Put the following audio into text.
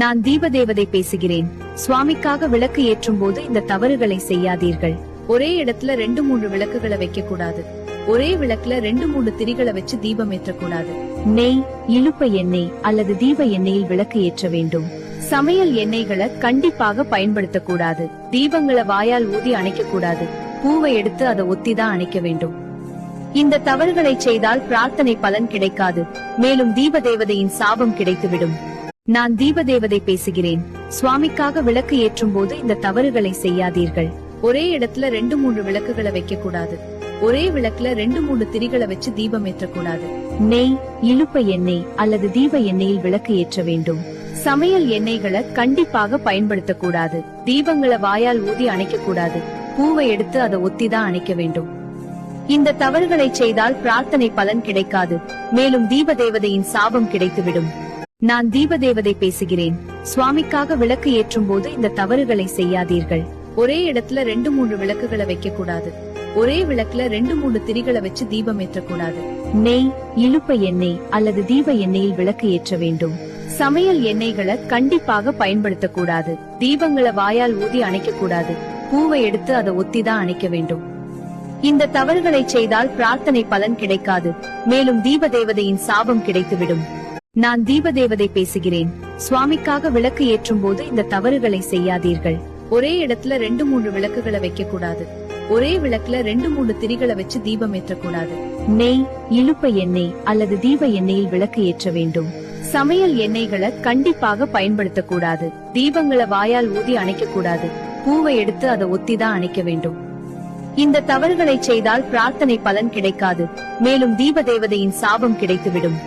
நான் தீபதேவதை பேசுகிறேன். சுவாமிக்காக விளக்கு ஏற்றும் போது இந்த தவறுகளை செய்யாதீர்கள். ஒரே இடத்துல 2-3 விளக்குகளை வைக்க கூடாது. ஒரே விளக்குல 2-3 திரிகளை வச்சு தீபம் ஏற்றக்கூடாது. நெய், இலுப்ப எண்ணெய் அல்லது தீப எண்ணெயில் விளக்கு ஏற்ற வேண்டும். சமையல் எண்ணெய்களை கண்டிப்பாக பயன்படுத்தக்கூடாது. தீபங்களை வாயால் ஊதி அணைக்க கூடாது. பூவை எடுத்து அதை ஒத்திதான் அணைக்க வேண்டும். இந்த தவறுகளை செய்தால் பிரார்த்தனை பலன் கிடைக்காது. மேலும் தீபதேவதையின் சாபம் கிடைத்துவிடும். நான் தீபதேவதை பேசுகிறேன். சுவாமிக்காக விளக்கு ஏற்றும் போது இந்த தவறுகளை செய்யாதீர்கள். ஒரே இடத்துல 2-3 விளக்குகளை வைக்க கூடாது. ஒரே விளக்குல 2-3 திரிகளை வச்சு தீபம் ஏற்றக்கூடாது. நெய், இலுப்ப எண்ணெய் அல்லது தீப எண்ணெயில் விளக்கு ஏற்ற வேண்டும். சமையல் எண்ணெய்களை கண்டிப்பாக பயன்படுத்தக்கூடாது. தீபங்களை வாயால் ஊதி அணைக்க கூடாது. பூவை எடுத்து அதை ஒத்திதான் அணைக்க வேண்டும். இந்த தவறுகளை செய்தால் பிரார்த்தனை பலன் கிடைக்காது. மேலும் தீபதேவதையின் சாபம் கிடைத்துவிடும். நான் தீபதேவதை பேசுகிறேன். சுவாமிக்காக விளக்கு ஏற்றும் போது இந்த தவறுகளை செய்யாதீர்கள். ஒரே இடத்துல 2-3 விளக்குகளை வைக்க கூடாது. ஒரே விளக்குல 2-3 திரிகளை வச்சு தீபம் ஏற்றக்கூடாது. நெய், இலுப்ப எண்ணெய் அல்லது தீப எண்ணெயில் விளக்கு ஏற்ற வேண்டும். சமையல் எண்ணெய்களை கண்டிப்பாக பயன்படுத்தக்கூடாது. தீபங்களை வாயால் ஊதி அணைக்க கூடாது. பூவை எடுத்து அதை ஒத்திதான் அணைக்க வேண்டும். இந்த தவறுகளை செய்தால் பிரார்த்தனை பலன் கிடைக்காது. மேலும் தீபதேவதையின் சாபம் கிடைத்துவிடும். நான் தீபதேவதை பேசுகிறேன். சுவாமிக்காக விளக்கு ஏற்றும் போது இந்த தவறுகளை செய்யாதீர்கள். ஒரே இடத்துல 2-3 விளக்குகளை வைக்க கூடாது. ஒரே விளக்குல 2-3 திரிகளை வச்சு தீபம் ஏற்றக்கூடாது. நெய், இலுப்ப எண்ணெய் அல்லது தீப எண்ணெயில் விளக்கு ஏற்ற வேண்டும். சமையல் எண்ணெய்களை கண்டிப்பாக பயன்படுத்தக்கூடாது. தீபங்களை வாயால் ஊதி அணைக்க கூடாது. பூவை எடுத்து அதை ஒத்திதான் அணைக்க வேண்டும். இந்த தவறுகளை செய்தால் பிரார்த்தனை பலன் கிடைக்காது. மேலும் தீபதேவதையின் சாபம் கிடைத்துவிடும்.